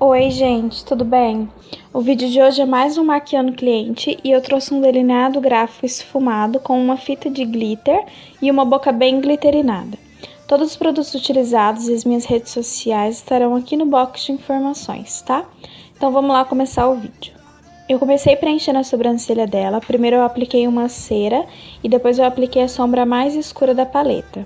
Oi, gente, tudo bem? O vídeo de hoje é mais um maquiando cliente e eu trouxe um delineado gráfico esfumado com uma fita de glitter e uma boca bem glitterinada. Todos os produtos utilizados e as minhas redes sociais estarão aqui no box de informações, tá? Então vamos lá começar o vídeo. Eu comecei preenchendo a sobrancelha dela, primeiro eu apliquei uma cera e depois eu apliquei a sombra mais escura da paleta.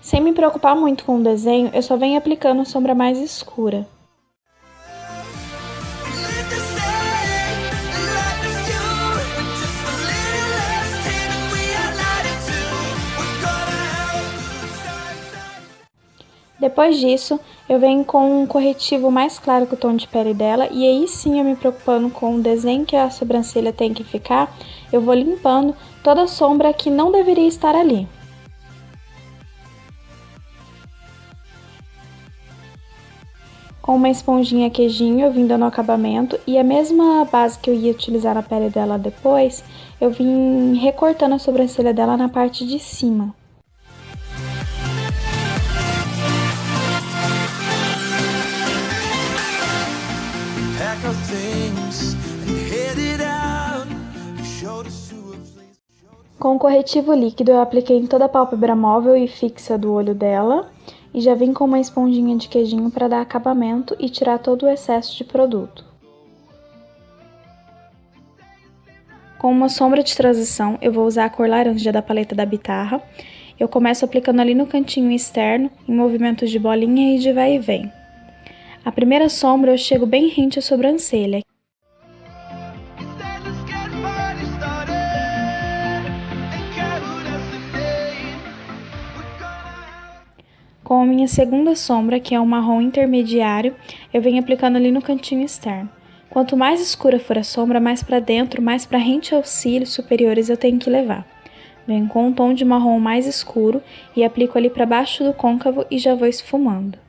Sem me preocupar muito com o desenho, eu só venho aplicando sombra mais escura. Depois disso, eu venho com um corretivo mais claro que o tom de pele dela, e aí sim eu me preocupando com o desenho que a sobrancelha tem que ficar, eu vou limpando toda a sombra que não deveria estar ali. Com uma esponjinha queijinho, eu vim dando acabamento, e a mesma base que eu ia utilizar na pele dela depois, eu vim recortando a sobrancelha dela na parte de cima. Com o corretivo líquido, eu apliquei em toda a pálpebra móvel e fixa do olho dela. E já vim com uma esponjinha de queijinho para dar acabamento e tirar todo o excesso de produto. Com uma sombra de transição, eu vou usar a cor laranja da paleta da Bitarra. Eu começo aplicando ali no cantinho externo, em movimentos de bolinha e de vai e vem. A primeira sombra eu chego bem rente à sobrancelha. Com a minha segunda sombra, que é um marrom intermediário, eu venho aplicando ali no cantinho externo. Quanto mais escura for a sombra, mais para dentro, mais para rente aos cílios superiores eu tenho que levar. Venho com um tom de marrom mais escuro e aplico ali para baixo do côncavo e já vou esfumando.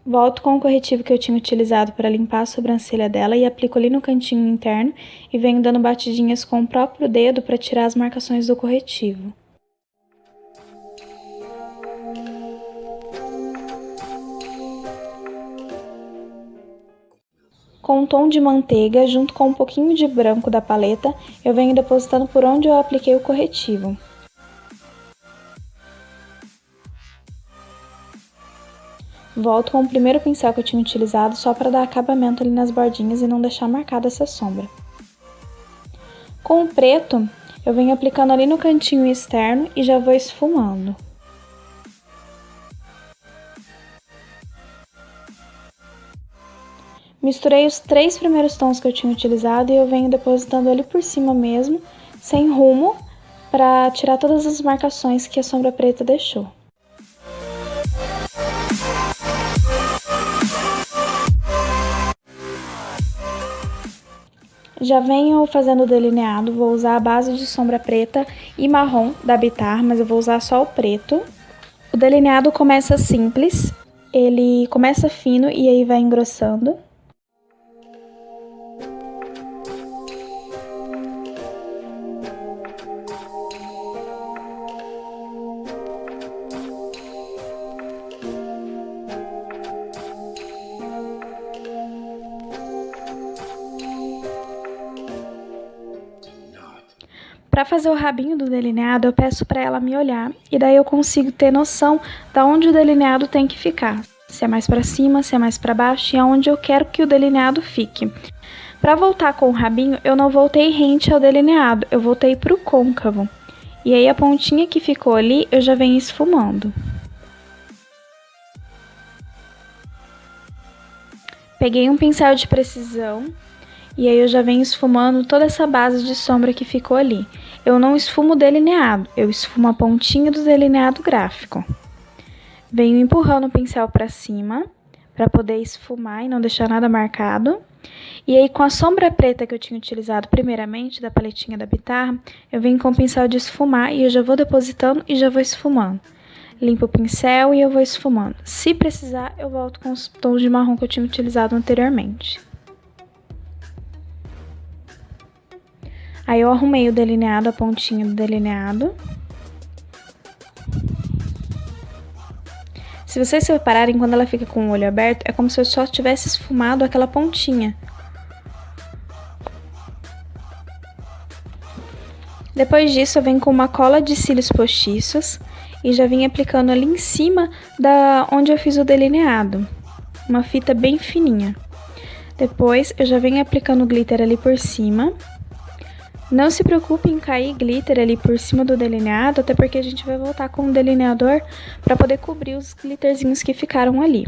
Volto com o corretivo que eu tinha utilizado para limpar a sobrancelha dela e aplico ali no cantinho interno e venho dando batidinhas com o próprio dedo para tirar as marcações do corretivo. Com um tom de manteiga, junto com um pouquinho de branco da paleta, eu venho depositando por onde eu apliquei o corretivo. Volto com o primeiro pincel que eu tinha utilizado só para dar acabamento ali nas bordinhas e não deixar marcada essa sombra. Com o preto, eu venho aplicando ali no cantinho externo e já vou esfumando. Misturei os 3 primeiros tons que eu tinha utilizado e eu venho depositando ali por cima mesmo, sem rumo, para tirar todas as marcações que a sombra preta deixou. Já venho fazendo o delineado, vou usar a base de sombra preta e marrom da Bitar, mas eu vou usar só o preto. O delineado começa simples, ele começa fino e aí vai engrossando. Para fazer o rabinho do delineado, eu peço para ela me olhar e daí eu consigo ter noção de onde o delineado tem que ficar. Se é mais para cima, se é mais para baixo e aonde eu quero que o delineado fique. Para voltar com o rabinho, eu não voltei rente ao delineado, eu voltei para o côncavo. E aí a pontinha que ficou ali, eu já venho esfumando. Peguei um pincel de precisão. E aí eu já venho esfumando toda essa base de sombra que ficou ali. Eu não esfumo o delineado, eu esfumo a pontinha do delineado gráfico. Venho empurrando o pincel para cima, para poder esfumar e não deixar nada marcado. E aí com a sombra preta que eu tinha utilizado primeiramente, da paletinha da Bitar, eu venho com o pincel de esfumar e eu já vou depositando e já vou esfumando. Limpo o pincel e eu vou esfumando. Se precisar, eu volto com os tons de marrom que eu tinha utilizado anteriormente. Aí eu arrumei o delineado, a pontinha do delineado. Se vocês repararem, quando ela fica com o olho aberto, é como se eu só tivesse esfumado aquela pontinha. Depois disso, eu venho com uma cola de cílios postiços e já vim aplicando ali em cima da onde eu fiz o delineado. Uma fita bem fininha. Depois, eu já venho aplicando glitter ali por cima. Não se preocupe em cair glitter ali por cima do delineado, até porque a gente vai voltar com o delineador para poder cobrir os glitterzinhos que ficaram ali.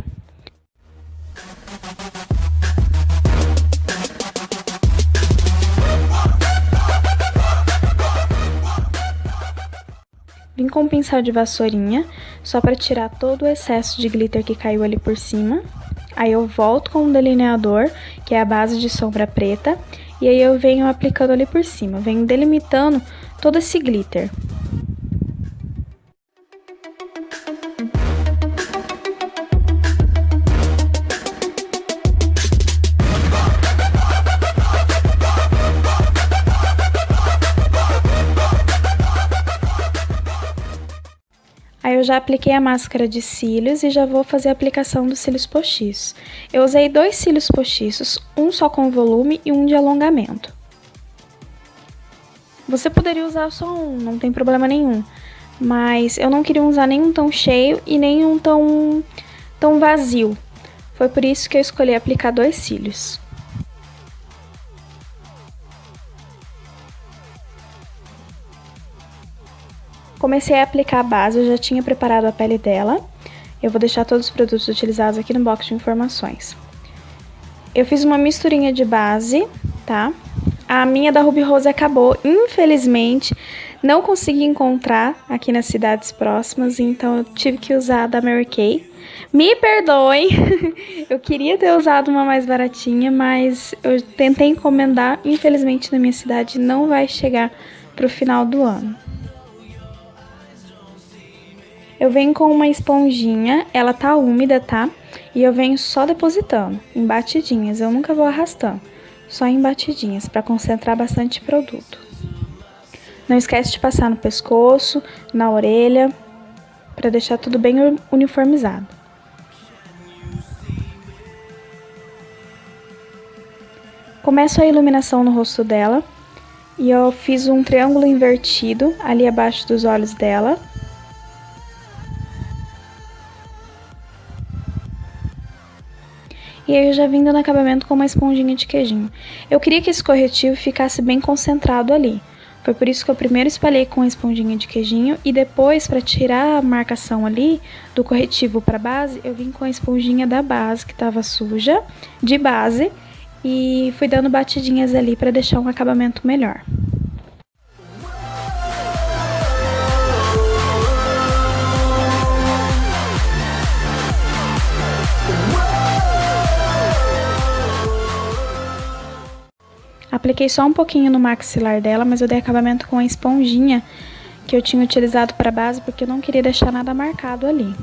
Vim com um pincel de vassourinha, só para tirar todo o excesso de glitter que caiu ali por cima. Aí eu volto com o delineador, que é a base de sombra preta, e aí eu venho aplicando ali por cima, venho delimitando todo esse glitter. Aí eu já apliquei a máscara de cílios e já vou fazer a aplicação dos cílios postiços. Eu usei 2 cílios postiços, um só com volume e um de alongamento. Você poderia usar só um, não tem problema nenhum. Mas eu não queria usar nenhum tão cheio e nenhum tão vazio. Foi por isso que eu escolhi aplicar 2 cílios. Comecei a aplicar a base, eu já tinha preparado a pele dela. Eu vou deixar todos os produtos utilizados aqui no box de informações. Eu fiz uma misturinha de base, tá? A minha da Ruby Rose acabou, infelizmente. Não consegui encontrar aqui nas cidades próximas, então eu tive que usar a da Mary Kay. Me perdoem, eu queria ter usado uma mais baratinha, mas eu tentei encomendar. Infelizmente na minha cidade não vai chegar pro final do ano. Eu venho com uma esponjinha, ela tá úmida, tá? E eu venho só depositando, em batidinhas, eu nunca vou arrastando. Só em batidinhas, pra concentrar bastante produto. Não esquece de passar no pescoço, na orelha, pra deixar tudo bem uniformizado. Começo a iluminação no rosto dela, e eu fiz um triângulo invertido ali abaixo dos olhos dela. E aí eu já vim dando acabamento com uma esponjinha de queijinho. Eu queria que esse corretivo ficasse bem concentrado ali. Foi por isso que eu primeiro espalhei com a esponjinha de queijinho e depois, para tirar a marcação ali do corretivo para base, eu vim com a esponjinha da base, que estava suja, de base, e fui dando batidinhas ali para deixar um acabamento melhor. Apliquei só um pouquinho no maxilar dela, mas eu dei acabamento com a esponjinha que eu tinha utilizado para base, porque eu não queria deixar nada marcado ali.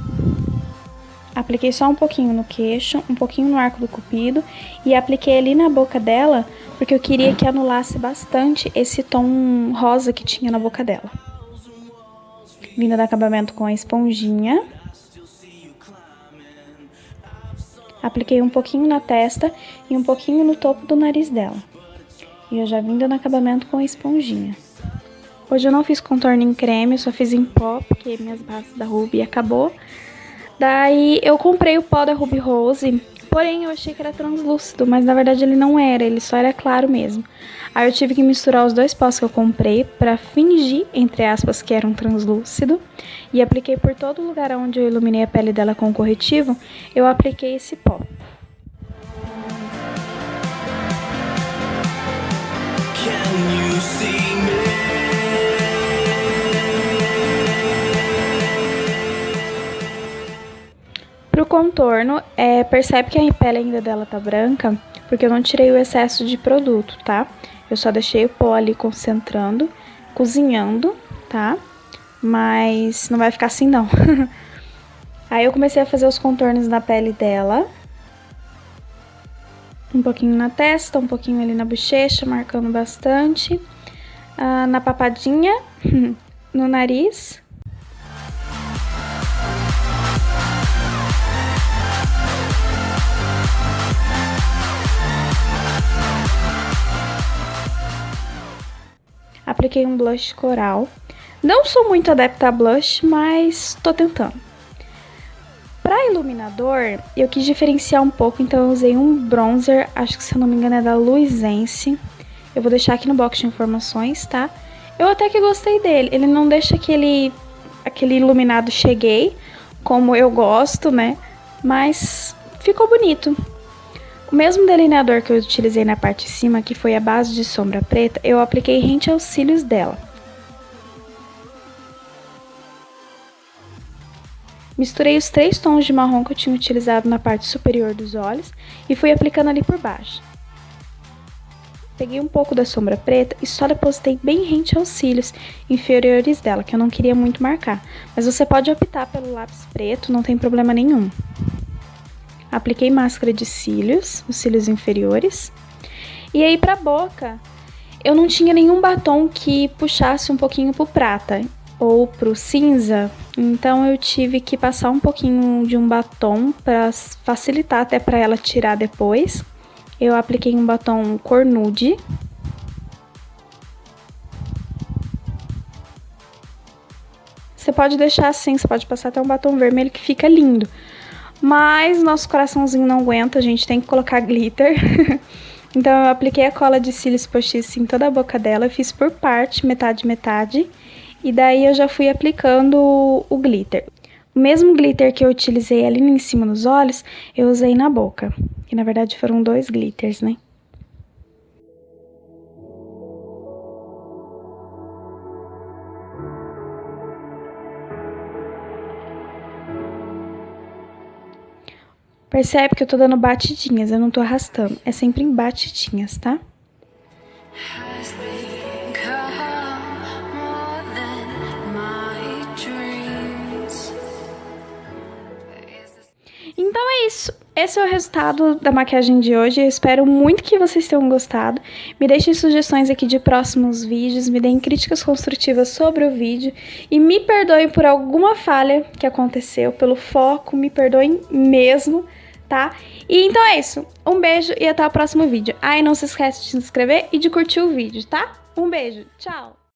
Apliquei só um pouquinho no queixo, um pouquinho no arco do cupido e apliquei ali na boca dela, porque eu queria que anulasse bastante esse tom rosa que tinha na boca dela. Vim dar acabamento com a esponjinha. Apliquei um pouquinho na testa e um pouquinho no topo do nariz dela. E eu já vim dando acabamento com a esponjinha. Hoje eu não fiz contorno em creme, eu só fiz em pó, porque minhas bases da Ruby acabou. Daí eu comprei o pó da Ruby Rose, porém eu achei que era translúcido, mas na verdade ele não era, ele só era claro mesmo. Aí eu tive que misturar os 2 pós que eu comprei pra fingir, entre aspas, que era um translúcido. E apliquei por todo lugar onde eu iluminei a pele dela com o corretivo, eu apliquei esse pó. Pro contorno, percebe que a pele ainda dela tá branca, porque eu não tirei o excesso de produto, tá? Eu só deixei o pó ali concentrando, cozinhando, tá? Mas não vai ficar assim não. Aí eu comecei a fazer os contornos na pele dela. Um pouquinho na testa, um pouquinho ali na bochecha, marcando bastante. na papadinha, no nariz. Apliquei um blush coral. Não sou muito adepta a blush, mas tô tentando. Para iluminador, eu quis diferenciar um pouco, então eu usei um bronzer, acho que se eu não me engano é da Luisense. Eu vou deixar aqui no box de informações, tá? Eu até que gostei dele, ele não deixa aquele iluminado cheguei, como eu gosto, né? Mas ficou bonito. O mesmo delineador que eu utilizei na parte de cima, que foi a base de sombra preta, eu apliquei rente aos cílios dela. Misturei os 3 tons de marrom que eu tinha utilizado na parte superior dos olhos e fui aplicando ali por baixo. Peguei um pouco da sombra preta e só depositei bem rente aos cílios inferiores dela, que eu não queria muito marcar. Mas você pode optar pelo lápis preto, não tem problema nenhum. Apliquei máscara de cílios, os cílios inferiores. E aí pra boca, eu não tinha nenhum batom que puxasse um pouquinho pro prata ou pro cinza, então eu tive que passar um pouquinho de um batom para facilitar até para ela tirar depois. Eu apliquei um batom cor nude. Você pode deixar assim, você pode passar até um batom vermelho que fica lindo. Mas nosso coraçãozinho não aguenta, a gente tem que colocar glitter. Então eu apliquei a cola de cílios postiço em toda a boca dela, eu fiz por parte, metade, metade. E daí eu já fui aplicando o glitter. O mesmo glitter que eu utilizei ali em cima dos olhos, eu usei na boca. Que na verdade foram 2 glitters, né? Percebe que eu tô dando batidinhas, eu não tô arrastando. É sempre em batidinhas, tá? Então é isso. Esse é o resultado da maquiagem de hoje. Eu espero muito que vocês tenham gostado. Me deixem sugestões aqui de próximos vídeos, me deem críticas construtivas sobre o vídeo e me perdoem por alguma falha que aconteceu, pelo foco, me perdoem mesmo, tá? E então é isso. Um beijo e até o próximo vídeo. Ah, e não se esquece de se inscrever e de curtir o vídeo, tá? Um beijo. Tchau!